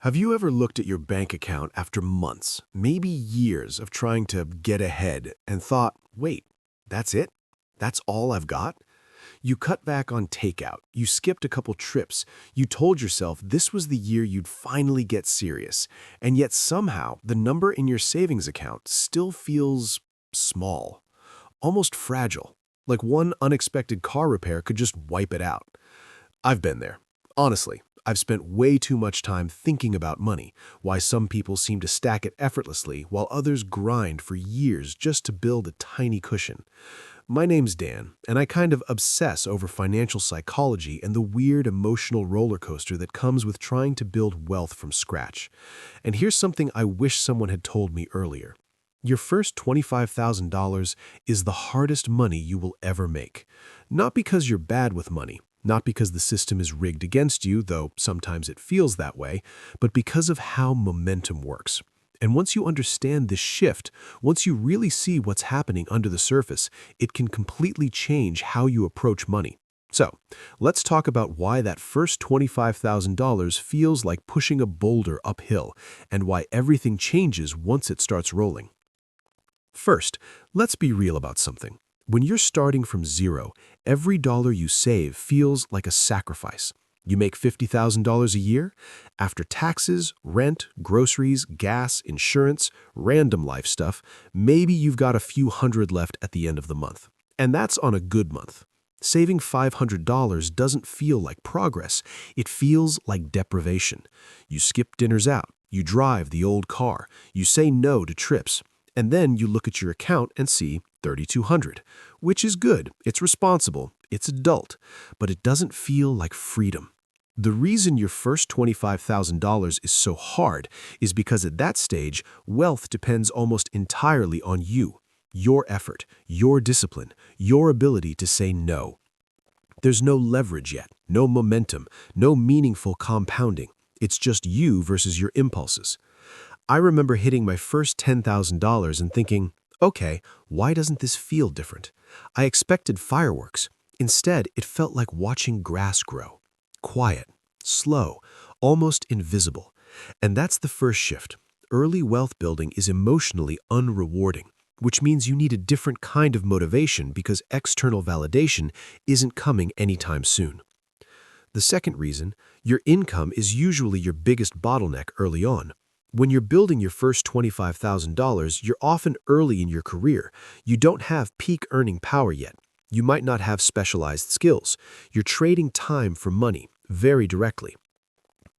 Have you ever looked at your bank account after months, maybe years of trying to get ahead and thought, wait, that's it? That's all I've got? You cut back on takeout, you skipped a couple trips, you told yourself this was the year you'd finally get serious, and yet somehow the number in your savings account still feels small, almost fragile, like one unexpected car repair could just wipe it out. I've been there. Honestly, I've spent way too much time thinking about money, why some people seem to stack it effortlessly while others grind for years just to build a tiny cushion. My name's Dan, and I kind of obsess over financial psychology and the weird emotional roller coaster that comes with trying to build wealth from scratch. And here's something I wish someone had told me earlier. Your first $25,000 is the hardest money you will ever make. Not because you're bad with money, not because the system is rigged against you, though sometimes it feels that way, but because of how momentum works. And once you understand this shift, once you really see what's happening under the surface, it can completely change how you approach money. So, let's talk about why that first $25,000 feels like pushing a boulder uphill, and why everything changes once it starts rolling. First, let's be real about something. When you're starting from zero, every dollar you save feels like a sacrifice. You make $50,000 a year? After taxes, rent, groceries, gas, insurance, random life stuff, maybe you've got a few hundred left at the end of the month. And that's on a good month. Saving $500 doesn't feel like progress. It feels like deprivation. You skip dinners out, you drive the old car, you say no to trips, and then you look at your account and see $3,200, which is good, it's responsible, it's adult, but it doesn't feel like freedom. The reason your first $25,000 is so hard is because at that stage, wealth depends almost entirely on you, your effort, your discipline, your ability to say no. There's no leverage yet, no momentum, no meaningful compounding. It's just you versus your impulses. I remember hitting my first $10,000 and thinking, okay, why doesn't this feel different? I expected fireworks. Instead, it felt like watching grass grow. Quiet, slow, almost invisible. And that's the first shift. Early wealth building is emotionally unrewarding, which means you need a different kind of motivation because external validation isn't coming anytime soon. The second reason, your income is usually your biggest bottleneck early on. When you're building your first $25,000, you're often early in your career. You don't have peak earning power yet. You might not have specialized skills. You're trading time for money, very directly.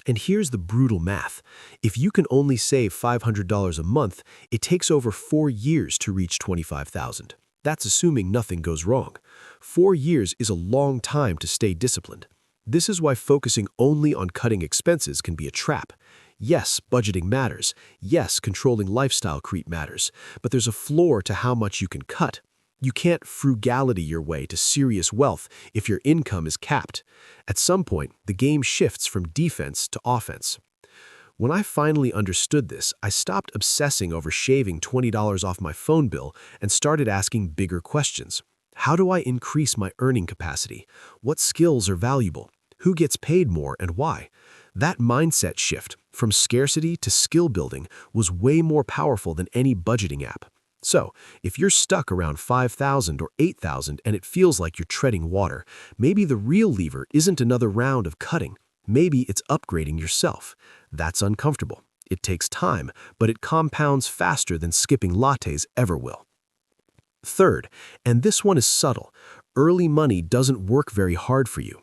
And here's the brutal math. If you can only save $500 a month, it takes over 4 years to reach $25,000. That's assuming nothing goes wrong. 4 years is a long time to stay disciplined. This is why focusing only on cutting expenses can be a trap. Yes, budgeting matters. Yes, controlling lifestyle creep matters. But there's a floor to how much you can cut. You can't frugality your way to serious wealth if your income is capped. At some point, the game shifts from defense to offense. When I finally understood this, I stopped obsessing over shaving $20 off my phone bill and started asking bigger questions. How do I increase my earning capacity? What skills are valuable? Who gets paid more and why? That mindset shift, from scarcity to skill building, was way more powerful than any budgeting app. So, if you're stuck around $5,000 or $8,000 and it feels like you're treading water, maybe the real lever isn't another round of cutting. Maybe it's upgrading yourself. That's uncomfortable. It takes time, but it compounds faster than skipping lattes ever will. Third, and this one is subtle, early money doesn't work very hard for you.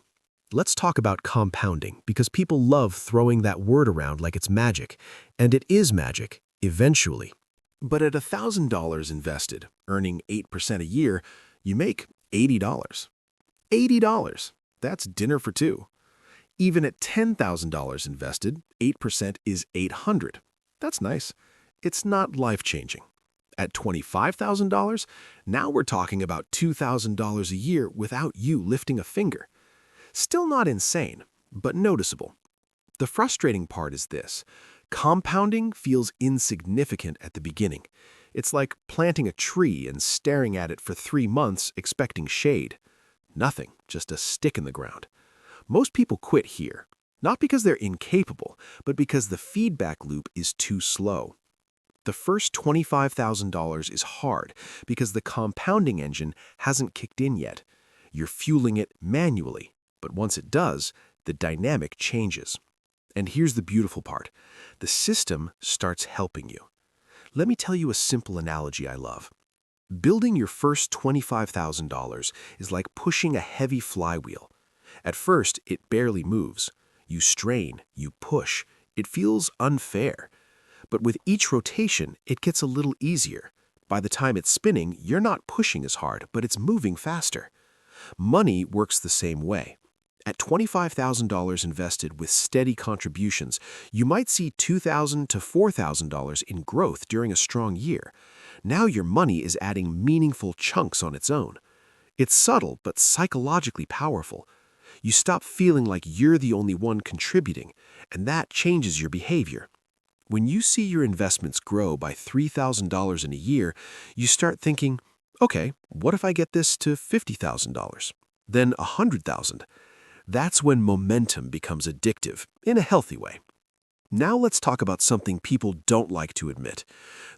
Let's talk about compounding, because people love throwing that word around like it's magic. And it is magic, eventually. But at $1,000 invested, earning 8% a year, you make $80. $80. That's dinner for two. Even at $10,000 invested, 8% is $800. That's nice. It's not life-changing. At $25,000, now we're talking about $2,000 a year without you lifting a finger. Still not insane, but noticeable. The frustrating part is this. Compounding feels insignificant at the beginning. It's like planting a tree and staring at it for 3 months expecting shade. Nothing, just a stick in the ground. Most people quit here. Not because they're incapable, but because the feedback loop is too slow. The first $25,000 is hard because the compounding engine hasn't kicked in yet. You're fueling it manually, but once it does, the dynamic changes. And here's the beautiful part. The system starts helping you. Let me tell you a simple analogy I love. Building your first $25,000 is like pushing a heavy flywheel. At first, it barely moves. You strain, you push. It feels unfair. But with each rotation, it gets a little easier. By the time it's spinning, you're not pushing as hard, but it's moving faster. Money works the same way. At $25,000 invested with steady contributions, you might see $2,000 to $4,000 in growth during a strong year. Now your money is adding meaningful chunks on its own. It's subtle but psychologically powerful. You stop feeling like you're the only one contributing, and that changes your behavior. When you see your investments grow by $3,000 in a year, you start thinking, okay, what if I get this to $50,000? Then $100,000. That's when momentum becomes addictive, in a healthy way. Now let's talk about something people don't like to admit.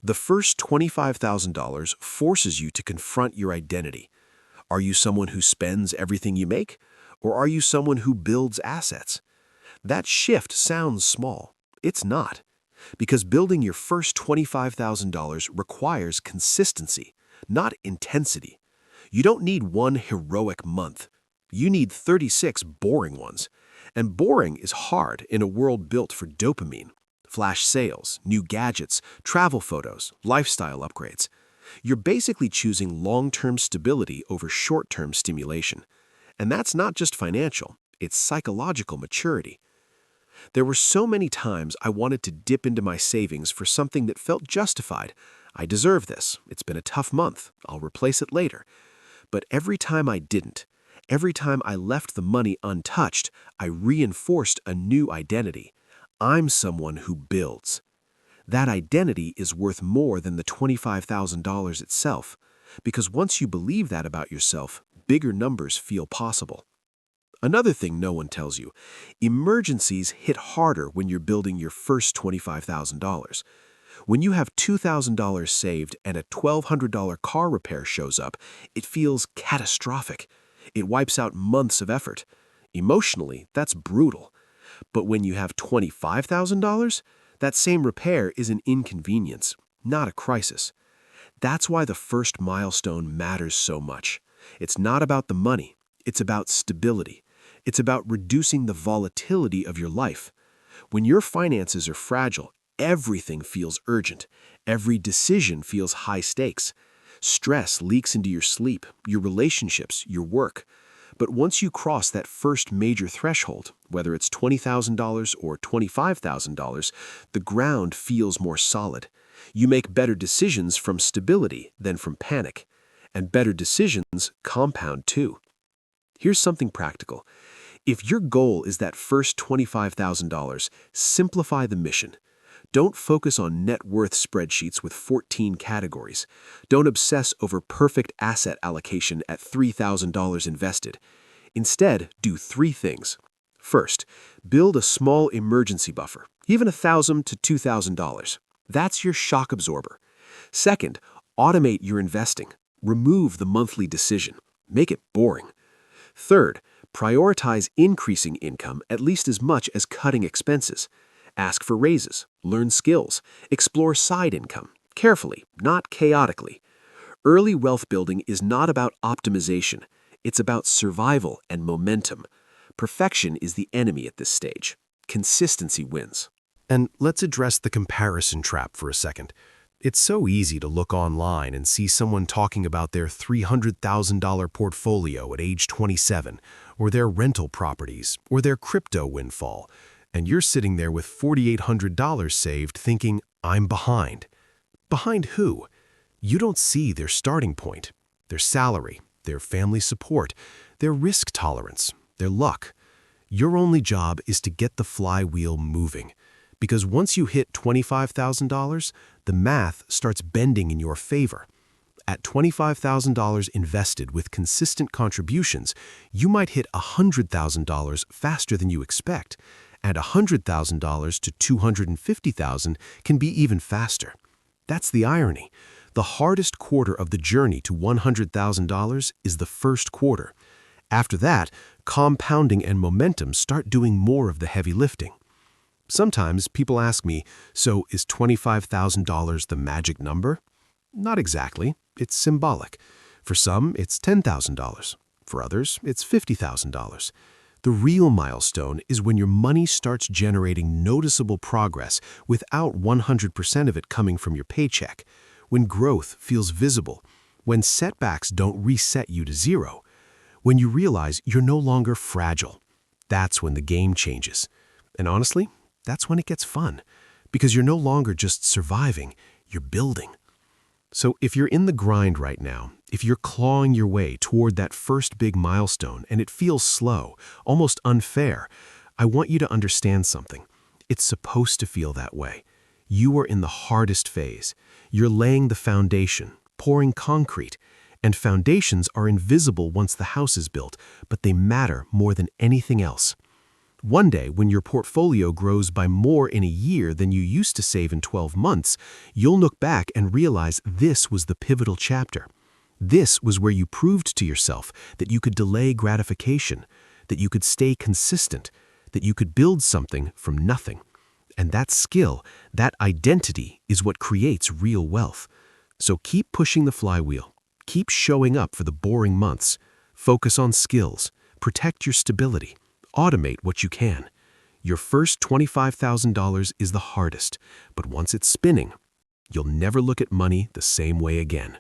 The first $25,000 forces you to confront your identity. Are you someone who spends everything you make? Or are you someone who builds assets? That shift sounds small. It's not. Because building your first $25,000 requires consistency, not intensity. You don't need one heroic month. You need 36 boring ones. And boring is hard in a world built for dopamine, flash sales, new gadgets, travel photos, lifestyle upgrades. You're basically choosing long-term stability over short-term stimulation. And that's not just financial, it's psychological maturity. There were so many times I wanted to dip into my savings for something that felt justified. I deserve this. It's been a tough month. I'll replace it later. But every time I didn't, every time I left the money untouched, I reinforced a new identity. I'm someone who builds. That identity is worth more than the $25,000 itself, because once you believe that about yourself, bigger numbers feel possible. Another thing no one tells you, emergencies hit harder when you're building your first $25,000. When you have $2,000 saved and a $1,200 car repair shows up, it feels catastrophic. It wipes out months of effort. Emotionally, that's brutal. But when you have $25,000, that same repair is an inconvenience, not a crisis. That's why the first milestone matters so much. It's not about the money. It's about stability. It's about reducing the volatility of your life. When your finances are fragile, everything feels urgent. Every decision feels high stakes. Stress leaks into your sleep, your relationships, your work. But once you cross that first major threshold, whether it's $20,000 or $25,000, the ground feels more solid. You make better decisions from stability than from panic. And better decisions compound too. Here's something practical. If your goal is that first $25,000, simplify the mission. Don't focus on net worth spreadsheets with 14 categories. Don't obsess over perfect asset allocation at $3,000 invested. Instead, do 3 things. First, build a small emergency buffer, even $1,000 to $2,000. That's your shock absorber. Second, automate your investing. Remove the monthly decision. Make it boring. Third, prioritize increasing income at least as much as cutting expenses. Ask for raises, learn skills, explore side income, carefully, not chaotically. Early wealth building is not about optimization. It's about survival and momentum. Perfection is the enemy at this stage. Consistency wins. And let's address the comparison trap for a second. It's so easy to look online and see someone talking about their $300,000 portfolio at age 27, or their rental properties, or their crypto windfall. And you're sitting there with $4,800 saved thinking, I'm behind. Behind who? You don't see their starting point, their salary, their family support, their risk tolerance, their luck. Your only job is to get the flywheel moving. Because once you hit $25,000, the math starts bending in your favor. At $25,000 invested with consistent contributions, you might hit $100,000 faster than you expect. and $100,000 to $250,000 can be even faster. That's the irony. The hardest quarter of the journey to $100,000 is the first quarter. After that, compounding and momentum start doing more of the heavy lifting. Sometimes people ask me, so is $25,000 the magic number? Not exactly. It's symbolic. For some, it's $10,000. For others, it's $50,000. The real milestone is when your money starts generating noticeable progress without 100% of it coming from your paycheck, when growth feels visible, when setbacks don't reset you to zero, when you realize you're no longer fragile. That's when the game changes. And honestly, that's when it gets fun, because you're no longer just surviving, you're building. So if you're in the grind right now, if you're clawing your way toward that first big milestone and it feels slow, almost unfair, I want you to understand something. It's supposed to feel that way. You are in the hardest phase. You're laying the foundation, pouring concrete, and foundations are invisible once the house is built, but they matter more than anything else. One day, when your portfolio grows by more in a year than you used to save in 12 months, you'll look back and realize this was the pivotal chapter. This was where you proved to yourself that you could delay gratification, that you could stay consistent, that you could build something from nothing. And that skill, that identity, is what creates real wealth. So keep pushing the flywheel. Keep showing up for the boring months. Focus on skills. Protect your stability. Automate what you can. Your first $25,000 is the hardest, but once it's spinning, you'll never look at money the same way again.